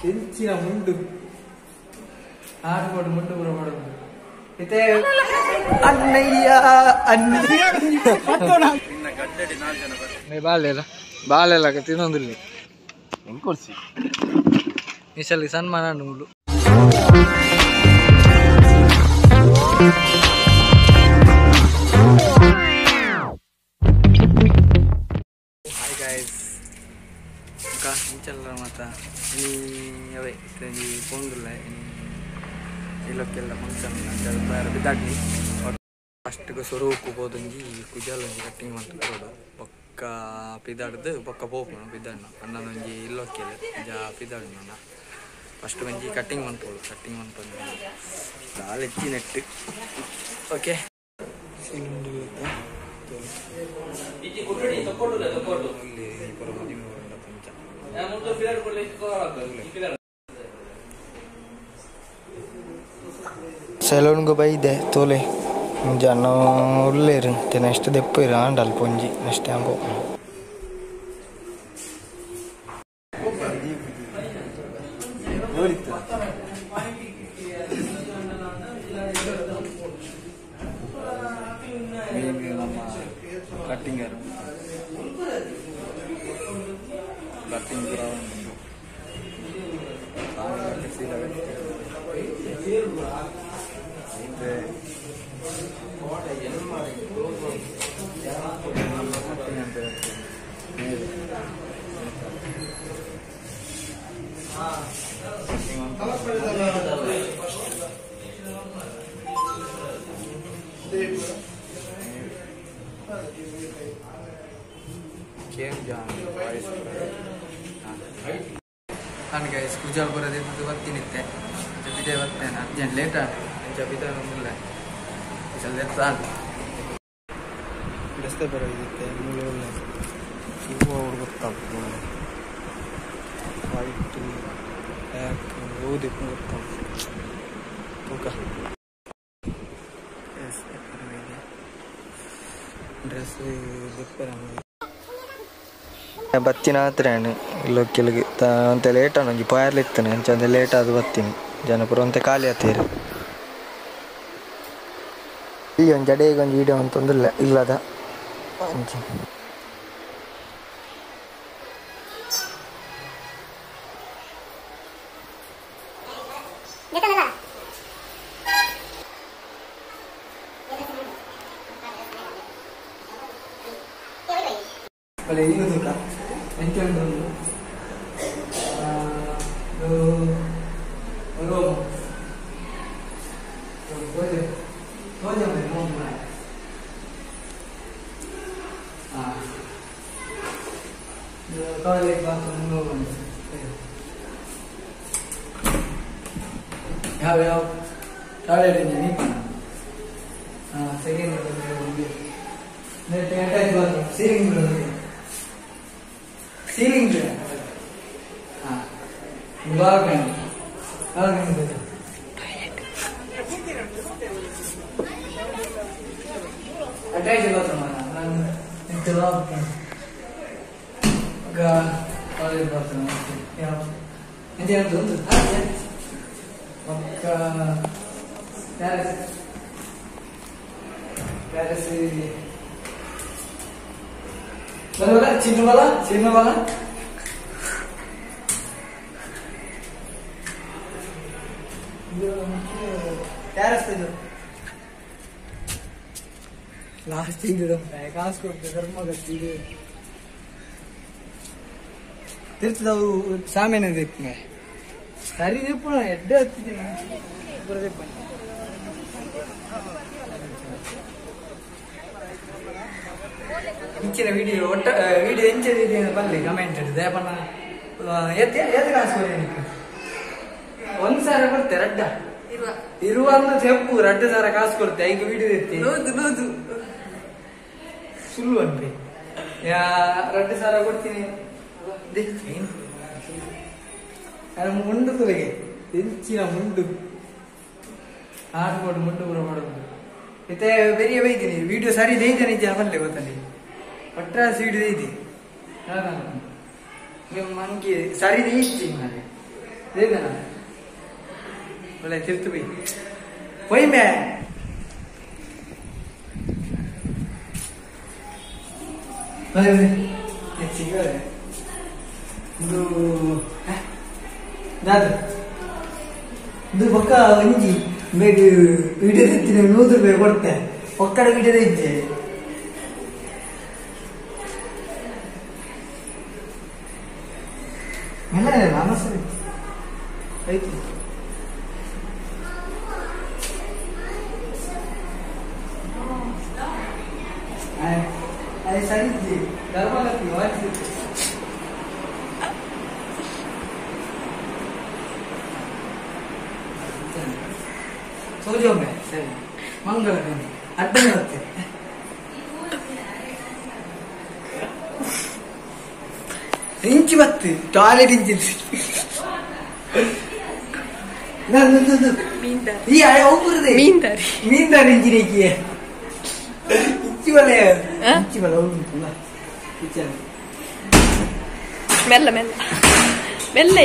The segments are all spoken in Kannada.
ಎಂಚಿನ ಮುಂಡು ಆಡ್ಬೋದು ಮುಂಡು ಪುರ ಮಾಡೋದು ಇತ್ತೆ ಅಣ್ಣಯ್ಯ ಬಾಲೆಲ್ಲ ತಿನ್ನೊಂದಿಲ್ಲ ಹೆಂಗ್ ಕೊಡ್ಸಿ ಈ ಸಲ ಸನ್ಮಾನ ಉಂಟು ಹಾಯ್ ಗಾಯ್ಸ್ ಇಂಚಲ್ಲ ಮತ್ತ ಅವೇ ಪೊಂಗುಲ್ಲ ಇಲ್ಲಕ್ಕೆಲ್ಲ ಫಂಕ್ಷನ್ ಅಂತ ಬಿದ್ದಾಡ್ನಿ ಫಸ್ಟ್ಗೆ ಸ್ವರೂಪಕ್ಕೆ ಹೋದಂಗಿ ಕುಜಾಲೊಂಜಿ ಕಟ್ಟಿಂಗ್ ಮಾಡ್ತಾರೆ ಪಕ್ಕ ಪಿದಾಡ್ದು ಪಕ್ಕ ಪೋಪುನು ಪಿದಾಡ್ನ ಅಣ್ಣನೊಂಜಿ ಇಲ್ಲೊಕ್ಕೆಲ್ಲ ನಿಜ ಪಿದಾಡ್ನ ಫಸ್ಟ್ ಒಂಜಿ ಕಟ್ಟಿಂಗ್ ಮಾಡ್ಬೋದು ಕಟ್ಟಿಂಗ್ ಮಾಡ್ಬೋದು ಹೆಚ್ಚಿ ನೆಟ್ಟು ಓಕೆ ಸೆಲೂನ್ಗೆ ಬೈದೆ ತೋಲೆ ಜನ ಒಳ್ಳೆರು ನೆಕ್ಸ್ಟ್ ದೆಪ್ಪ ಇರ ಆಂಡಲ್ ಪೊಂಜಿ ನೆಕ್ಸ್ಟ್ ಹ್ಯಾಂಗೋ ಕಟ್ಟಿಂಗರು ಕಟ್ಟಿಂಗ್ ನಾನು ಗೈಸ್ ಕುಜಾಲ್ ಬರೋದೇ ಮತ್ತು ಬರ್ತೀನಿತ್ತೆ ಬಿದೆ ಬರ್ತೇನೆ ಅರ್ಜೆಂಟ್ ಲೇಟ್ ಆಡ ಬಿದ ಮುಲ್ಲ ಸ್ವಲ್ಪ ರಸ್ತೆ ಬರೋದಿತ್ತೆ ಮೂಲೆ ಒಳ್ಳೆ ಹೂವು ಅವ್ರು ಗೊತ್ತಾಗ್ತದೆ ವೈಟು ಬ್ಲ್ಯಾಕ್ ಓದಿಪ್ಪು ಗೊತ್ತಾಗ್ತದೆ ತೂಕ ಡ್ರೆಸ್ ದೆಪ್ಪರ ಬತ್ತಿನ ಹತ್ರಣ ಇಲ್ಲೊಕ್ಕೆಲ್ಗೆ ಅಂತ ಲೇಟ್ ನಂಗೆ ಪಾಯರ್ಲಿತ್ತಾನೆ ಅಂಚಂದ ಲೇಟ್ ಆದ ಬತ್ತೀನಿ ಜನಪುರ ಅಂತ ಖಾಲಿ ಆತೀರಿ ಈ ಒಂದು ಜಡೆಗೆ ಒಂದು ವೀಡಿಯೋ ಅಂತಂದಿಲ್ಲ ಇಲ್ಲದ ಅಂಚ ಯಾವ ಟಾಯ್ಲೆಟ್ ಇಂಜಿನಿ second ceiling ceiling balcony attach bathroom toilet bathroom ಎಂತ ಉಂಟು ಪ್ಯಾರಿಸ್ ಬರಲ್ಲ ಚಿನ್ನ ಬಲ ಪ್ಯಾರಿಸ್ ಇದು ಲಾಸ್ಟ್ ಇದು ಕಾಸು ಕೊಟ್ಟು ಧರ್ಮ ಗಟ್ಟಿದೆ ತಿರ್ತದವು ಸಾಮಾನ್ಯ ದಿಪ್ಪ ಸರಿ ದಿಪ್ಪ ಎಡ್ಡ ಹತ್ತಿದ್ದೀನಿ ಬರದಿಪ್ಪ ಇಂಚಿನ ವಿಡಿಯೋ ವಿಡಿಯೋ ಎಂಚಿದೆ ಬರಲಿ ಕಮೆಂಟ್ ದೇಪನ ಎದ್ದು ಕಾಸು ಒಂದ್ಸಾರ ಕೊಡ್ತೆ ರಡ್ಡ ಇರುವ ತೆಪ್ಪು ರಡ್ಡ ಸಾರ ಕಾಸು ಕೊಡ್ತೆ ಈಗ ವಿಡಿಯೋ ಎತ್ತಿ ನೋದು ಸುಳ್ಳು ಅನ್ರಿ ರಡ್ಡ ಸಾರ ಕೊಡ್ತೀನಿ ಮುಂಡು ತುಲೆಗೆ ಎಂಚಿನ ಮುಂಡು ಆಡ್ಬೋದು ಮುಂಡು ಪುರ ಮಾಡೋದು ಇತ್ತೆ ಬೆರಿಯ ಬೈತೀನಿ ವಿಡಿಯೋ ಸರಿ ದೈತೆ ನಿಜ ಬರಲಿ ಗೊತ್ತಲ್ಲಿ ಪಟ್ರಾಸ್ ವಿಡಿಯೋ ದೈತಿ ಮಂಗೆ ಸರಿ ದೈತಿ देखना बोले तीर्थ भी वही मैं ಇದು ಪಕ್ಕ ಒಂಜಿ ಬೇಗ ವಿಡಿಯೋ ತೆತ್ತಿನ 100 ರೂಪಾಯಿ ಕೊಡ್ತೆ ಒಕ್ಕಡ ವಿಡಿಯೋ ತೆಚ್ಚೆ ಇಲ್ಲ ನಮಸ್ತೆ ಆಯ್ತು ಅದೇ ಸರಿ ಗರ್ಭಲಕ್ಷ್ಮಿ ವಾಚಿ ಸೋಜೋಮೆ ಸರಿ ಮಂಗಳ ಅಡ್ಡನೆ ಹೋಗ್ತೆ ಇಂಚಿ ಬತ್ತು ಟಾಯ್ಲೆಟ್ ಇಂಚಿ ಈ ಒಬ್ಬರದೇ ಮೀನ್ದಾರಿ ಇಂಜಿನಿಯಕ್ಕೆ ಇಂಚಿ ಬಲೆ ಮೆಲ್ಲ ಮೆಲ್ಲ ಮೆಲ್ಲ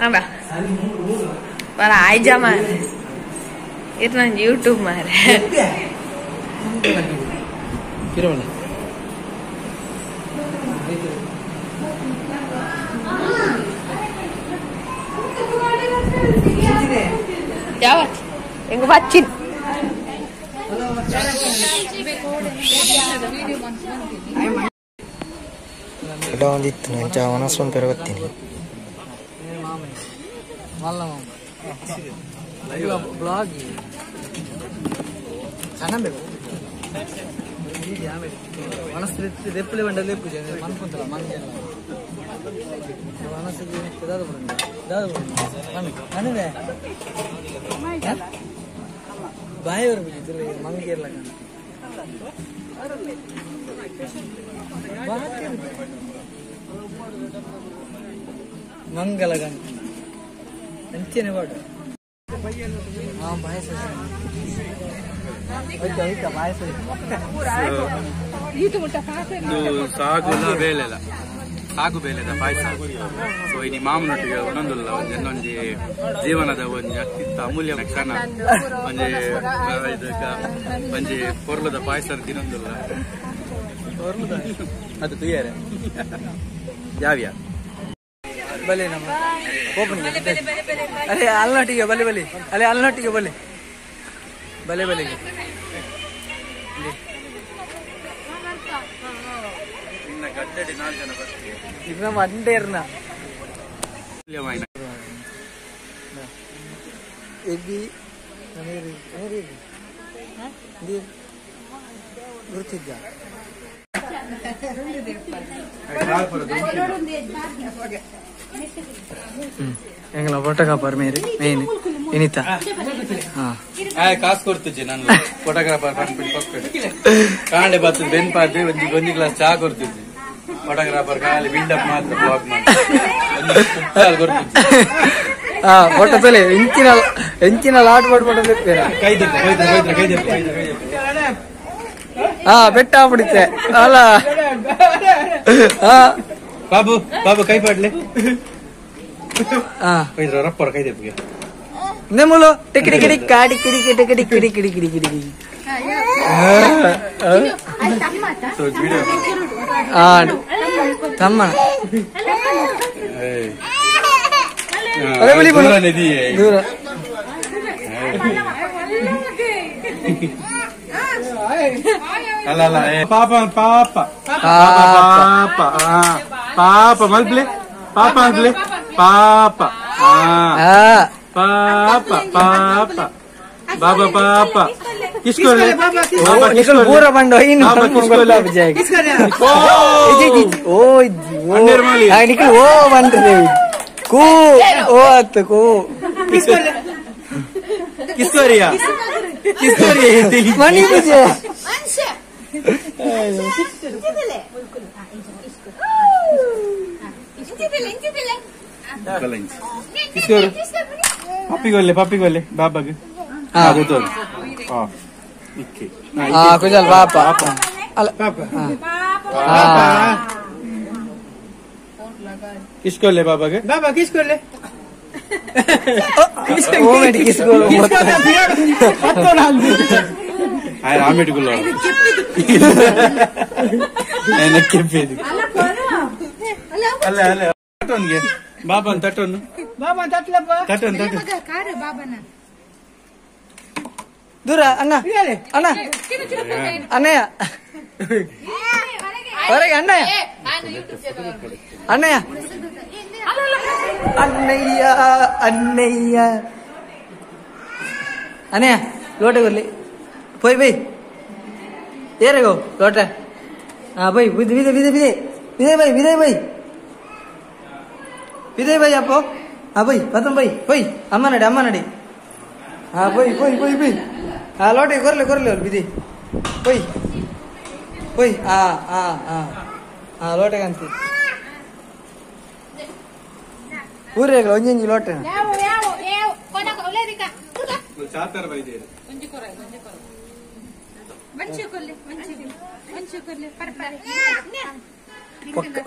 apa? Para aja mah. Itu nang YouTube mah. Kira mana? Jawab. Yang bacin. Udah lanjut jangan langsung perut ini. Malam. Lagi vlog. Sana bego. Ini dia me. Manas reply bandale puje man kuntala man gella. Manas ini kedadu bande. Dadu bande. Kanu be. Bahay or biji tule man gella kan. Mangala kan. Encene badu. हाँ भाई से भाई का भाई से ये तो मोटा फास है ಇದು ಸಾಗುಲ ಬೇಲೆಲ ಸಾಗು ಬೇಲೆದ ಪಾಯಸ ಸೊ ಇನಿ ಮಾಮನೊಟ್ಟಿಗೆ ಒಂದೊಂದುಲ್ಲ ಒಂದೊಂದು ಜೀವನದ ಒಂದು ಅತ್ಯಂತ ಅಮೂಲ್ಯ ಕ್ಷಣ ಒಂಜಿ ಇದಕ್ಕ ಒಂಜಿ ಕೊರ್ಲದ ಪಾಯಸ ತಿನ್ನೊಂದುಲ್ಲ ಅದು ತುಯ್ಯಾರೆ ಯಾವ್ಯ ಬಲೆ ನಮ್ಮ ಓಪನ್ ಅರೆ ಅಲ್ನೊಟ್ಟಿಗೆ ಬಲೆ ಬಲೆ ಅಲೆ ಅಲ್ನೊಟ್ಟಿಗೆ ಬಲೆ ಬಲೆ ಬಲೆಗೆ ಇನ್ನ ಗಡ್ಡಡಿ 4 ಜನ ಬರ್ತೀವಿ ಇನ್ನ ಮಂಡೆ ಇರ್ನ ಎಬಿ ನಮೇರಿ ನಮೇರಿ ದಿ ಗುರ್ತಿದ್ದ ಎಂಗಲ ಫೋಟೋಗ್ರಾಫರ್ ಮೇರೆ ಮೇನ್ ಇನಿತ ಕಾಸು ಕೊಡ್ತಿದ್ದೆ ನಾನು ಫೋಟೋಗ್ರಾಫರ್ ಕಾಂಡೆ ಬರ್ತದೆ ಬೆನ್ ಪಾರ್ಟಿ ಒಂದು ಗ್ಲಾಸ್ ಚಹಾ ಕೊಡ್ತಿದ್ದೆ ಫೋಟೋಗ್ರಾಫರ್ ಖಾಲಿ ಬಿಲ್ಡಪ್ ಮಾತ್ರ ಬ್ಲಾಗ್ ಮಾಡಿ ಕೊಡ್ತಿದ್ದೆ ಫೋಟೋ ತೊಲೆ ಎಂಚಿನ ಲಾಟ್ ಮಾಡ್ಬಿಟ್ಟು ಕೈ ದೆಪ್ಪ ಬೆಟ್ಟ ಆಗ್ಬಿಡುತ್ತೆ ಅಲ್ಲ ಬಾಬು ಬಾಬು ಕೈ ಪಾಡ್ಲೆ ರಪ್ಪರ ಕೈ ದೆಪ್ಪಿಗೆ ನೆಮ್ಮಲು ಟಿಕಿಡಿ ಕಿಡಿ ಕಾಡಿ ಕಿಡಿ ಕಿಡಿ ಕಿಡಿ ಕಿಡಿ ಕಿಡಿ ಕಿಡಿ ಕಿಡಿ ತಮ್ಮ ದೂರ ಅಲ್ಲ ಪಾಪ ಪಾಪ ಪಾಪ ಪಾಪ ಮಲ್ಪ್ಲೆ ಪಾಪ ಮಲ್ಪ್ಲೆ ಪಾಪ ಪಾಪ ಪಾಪ ಬಾಬಾ ಪಾಪ ಕಿಸ್ಕೊರ್ಲೆ ನಿಕಲ್ ಪೂರ ಬಂಡು ಇನ್ನು ಗುಲಾಬ್ ಜಾಯ್ ಓ ನಿಕಲ್ ಓ ಬಂದ್ರೆ ಕೂ ಓ ಅತ್ತು ಕೂ ಕಿಸ್ಕೋರಿಯಾ ಕಿಸ್ಕೋರಿಯಾ ಮನಿ ಬುಜೆ తీసుకోరు పప్పి కొల్లే బాబాకి కూతురు కొంచెం పాప తీసుకోలే బాబాకి తీసుకోలే ఆయన ఆమెటికుల్లో ఆయన చెప్పేది బాబా తట్టను దూరా అన్న అన్న అన్నయ్య అన్నయ్య అన్నయ్య అన్నయ్య అన్నయ్య అన్నయ్య లోట కొల్లి పోయి పోయి ఏరేగో లోట పోయి విజయ్ విజయ్ విజయ్ విజయ్ భాయ్ విజయ్ భాయ్ విజయ్ భాయ్ అప్పో పోయి పదం పోయి పోయి అమ్మనడి పోయి పోయి పోయి పోయి లోట కొరలే కొరలే విజయ్ పోయి పోయి లోట కంతి ఊరేగలు ಒಂಜಿ ಲೋಟ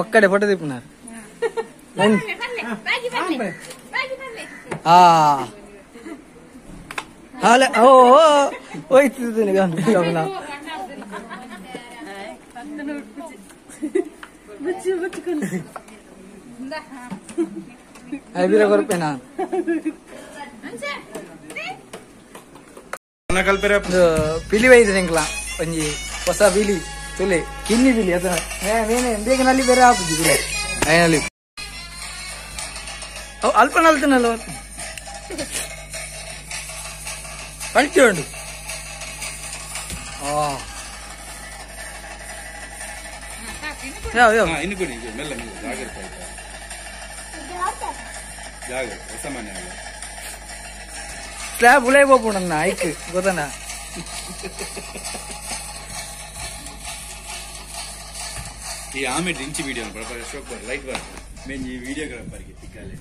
ఒక్కడే ఫోటో తిప్పున్నారు ಐಬಿರ ಕೊರಪೇನಾ ಪಿಲಿ ಬೈದ್ರೆ ಎಂಕ್ಲ ಒಂಜಿ ಹೊಸ ಬಿಲಿ ತುಲೆ ಕಿನ್ನಿ ಬಿಲಿ ಅದ ಬೇಗ ನಲ್ಲಿ ಬೇರೆ ಹಾಕುದು ಬಿಲೆ ಐನಲ್ಲಿ ಅಲ್ಪ ನಲ್ತನಲ್ಲ ಪಂಚೋಂಡು ಸ್ಲ್ಯಾಬ್ ಉಳೇ ಹೋಗ್ಬಿಡಣ್ಣ ಐಕ್ ಗೊತ್ತಣ್ಣ ಈ ಆಮೆ ದಿಂಚಿ ವಿಡಿಯೋ ಅಶೋಕ್ ಬರ್ ಲೈಟ್ ಬರ್ ಮೇನ್ ಈ ವಿಡಿಯೋಗ್ರಾಫರ್ಗೆ ತಿಕ್ಕಾಲೆ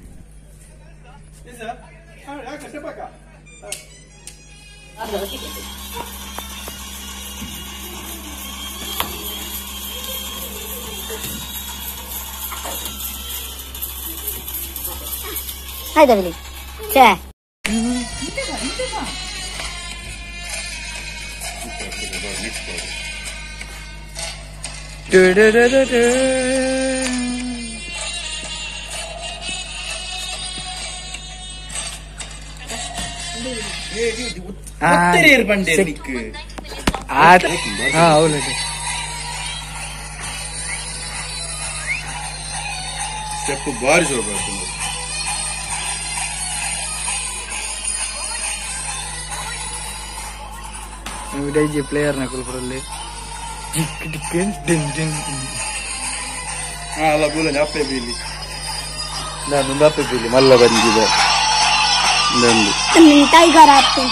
Hai Davili. C'è. ಸ್ಟೆಪ್ ಬಾರಿ ಜೋರಾಗ್ತದೆ ವಿಡೈಜಿ ಪ್ಲೇಯರ್ ನ ಕುಲ್ಪುರಲ್ಲಿ ಅಲ್ಲ ಬೂಲ ಅಪ್ಪೆ ಬೀಲಿ ನಾನು ಅಪ್ಪೆ ಬೀಲಿ ಮಲ್ಲ ಬಂದಿದೆ ಟೈಗರ್ ಆಪ್ತು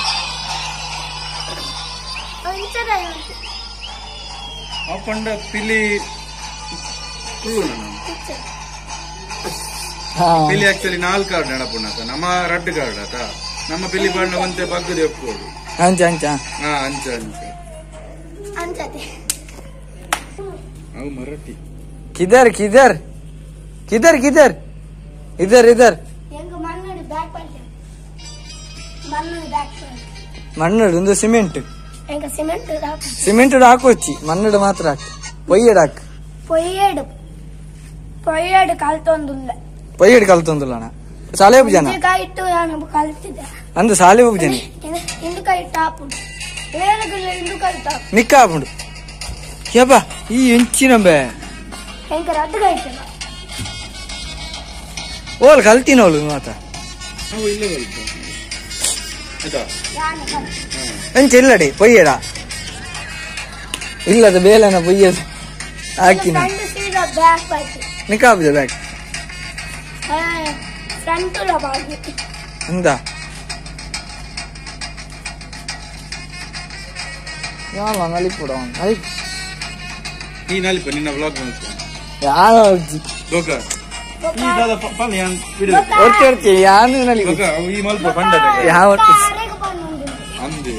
ಅಪ್ಪಂಡ ಪಿಲಿ ಪಿಲಿ ಆಕ್ಚುಲಿ 4 ಕಾರ್ಡ್ ನೆನಪುಣ್ಣತ ನಮ್ಮ ರೆಡ್ ಕಾರ್ಡ್ ಆತ ನಮ್ಮ ಪಿಲಿ ಬಣ್ಣ ಒಂತೆ ಬಗ್ಗದೆ ಒಪ್ಕೋಡು ಅಂಚ ಅಂಚ ಅಂಚ ಅಂಚತೆ ಅವು ಮರಾಠಿ किधर किधर किधर किधर इधर इधर ಎಂಗ ಮಣ್ಣು ಬ್ಯಾಕ್ ಪಂಚ ಮಣ್ಣು ಬ್ಯಾಕ್ ಮಣ್ಣು ಒಂದು ಸಿಮೆಂಟ್ ಎಂಗ ಸಿಮೆಂಟ್ ಹಾಕೋಚ್ಚಿ ಮಣ್ಣು ಮಾತ್ರ ಹಾಕು ಪೊಯ್ಯಡು ಕಲ್ತೊಂದುಲ್ಲ ಪೊಯ್ಯಡು ಕಲ್ತೊಂದುಲ್ಲ ಸಾಲೆ ಜನ ಇಟ್ಟು ನಾನು ಕಲ್ತಿದ್ದೆ ಅಂದು ಸಾಲೆ ಜನ ಇಂದು ಕೈ ಟಾಪು ಏನುಗಿಲ್ಲ ಇಂದು ಕೈ ಟಾಪು ಮಿಕ್ಕ ಹಾಕೊಂಡು ಯಬ್ಬ ಈ ಎಂಚಿನಂಬೆ ಎಂಗ ರದ್ದು ಕೈತಲ್ಲ ಓಲ್ ಕಲ್ತಿನೋಳು ಮಾತ ಅವು ಇಲ್ಲೇ ಬರುತ್ತೆ ಆಯ್ತಾ ಎಂಚ ಇಲ್ಲಡಿ ಪೊಯ್ಯಡ ಇಲ್ಲದ ಬೇಲನ ಪೊಯ್ಯದು ಹಾಕಿನ ಬ್ಯಾಕ್ ಪಾಯ್ತು ನಿಕಾಬುದ ಬ್ಯಾಗ್ ಫ್ರಂಟ್ ಬಾಗಿ ಅಂದ ಯಾವ ನಲಿಪುಡ ನೀ ನಲಿಪ ನಿನ್ನ ವ್ಲಾಗ್ ಬಂತು ಯಾವ ಲೋಕ ಈ ದಾದ ಪಲ್ಲೆ ವಿಡಿಯೋ ಹೊರ್ತಿ ಹೊರ್ತಿ ಯಾನು ನಲ್ಲಿ ಈ ಮಲ್ಪ ಪಂಡದ ಯಾವ ಅಂದೆ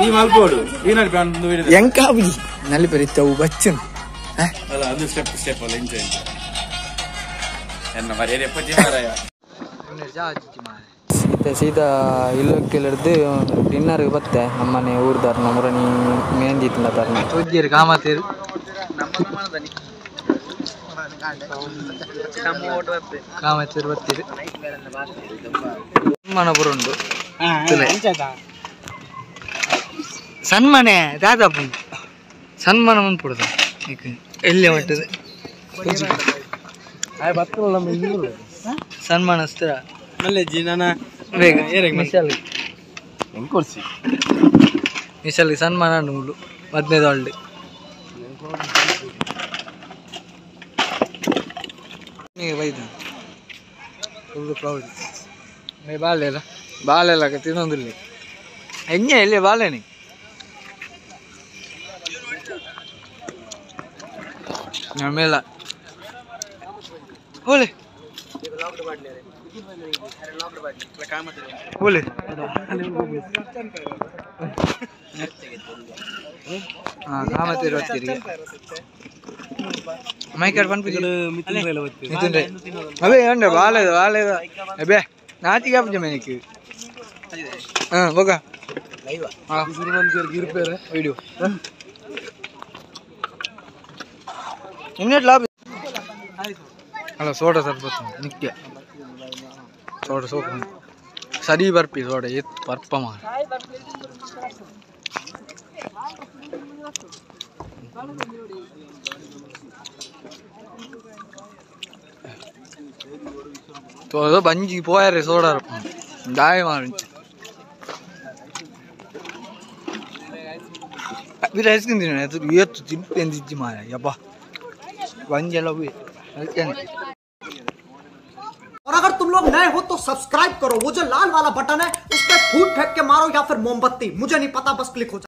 ಈ ಮಲ್ಪೋಡು ಈ ನಲ್ಲಿ ಪಂಡು ವಿಡಿಯೋ ಎಂಕಾಬಿ ನಲ್ಲಿ ಪರಿತವು ಬಚ್ಚನ್ ಅಲ್ಲ ಅದು ಸ್ಟೆಪ್ ಅಲ್ಲ ಇಂಚ ಎನ್ನ ಮರೆ ರೆಪ್ಪಜಿ ಮಾರಾಯ ಸೀದಾ ಇಲ್ಲಕ್ಕೆಲ್ಲಡ್ದು ಡಿನ್ನರ್ಗೆ ಬತ್ತೆ ನಮ್ಮನೆ ಊರ್ದಾರ ನಮ್ಮೂರನಿ ಮೆಹಂದಿ ತಿನ್ನತಾರ ಉಜ್ಜಿರು ಕಾಮತೀರು ಕಾಮತೀರು ಬತ್ತೀರಿ ಸನ್ಮಾನಪುರ ಉಂಟು ಸನ್ಮಾನೆ ದಾದಾಪು ಸನ್ಮಾನ ಬಂದ್ಬಿಡ್ದ ಎಲ್ಲಿ ಮಟ್ಟದ ಸನ್ಮಾನ ಅಸ್ತ್ರ ಬೇಗ ಮಿಸಲ್ಗೆ ಸನ್ಮಾನ ನೂಲು 15 ಒಳ್ಳೆ ಬೈದ ಫುಲ್ ಪ್ರೌಡ್ ಬಾಳೆಲ್ಲ ತಿನ್ನೊಂದಿಲ್ಲ ಹೆಂಗೆ ಇಲ್ಲಿ ಬಾಳೆನಿ ಮೇಲ ಓಲೆ ಓಲೆ ಕಾಮತೀರು ಬರ್ತೀರಿ ಮೈಕರ್ ಬಂದ್ಬಿಟ್ಟು ಮಿಥುನ್ ಅವೇ ಅಂಡ ಬಾಳೆದ ಅಬೇ ನಾಚಿಗೆ ಹಬ್ಬ ಮೇನಿಕ್ಕೆ ಹೋಗ ವಿಡಿಯೋ ಇನ್ನೆಟ್ ಲಾಭ ಅಲ್ಲ ಸೋಡ ಸ್ವಲ್ಪ ನಿತ್ಯ ಸೋಡ ಸೋಪ್ ಸರಿ ಬರ್ಪಿ ಸೋಡ ಎತ್ ಬರ್ಪ ಮಾರ तो बंजी पोया रे सोडा दाय मार अभी आइसक्रीम दिन है तो ये तो दिन पेंदी जी मारा यब्बा बंजी लो भी और अगर तुम लोग नए हो तो सब्सक्राइब करो, वो जो लाल वाला बटन है उस पर फूट फेंक के मारो या फिर मोमबत्ती, मुझे नहीं पता, बस क्लिक हो जाए।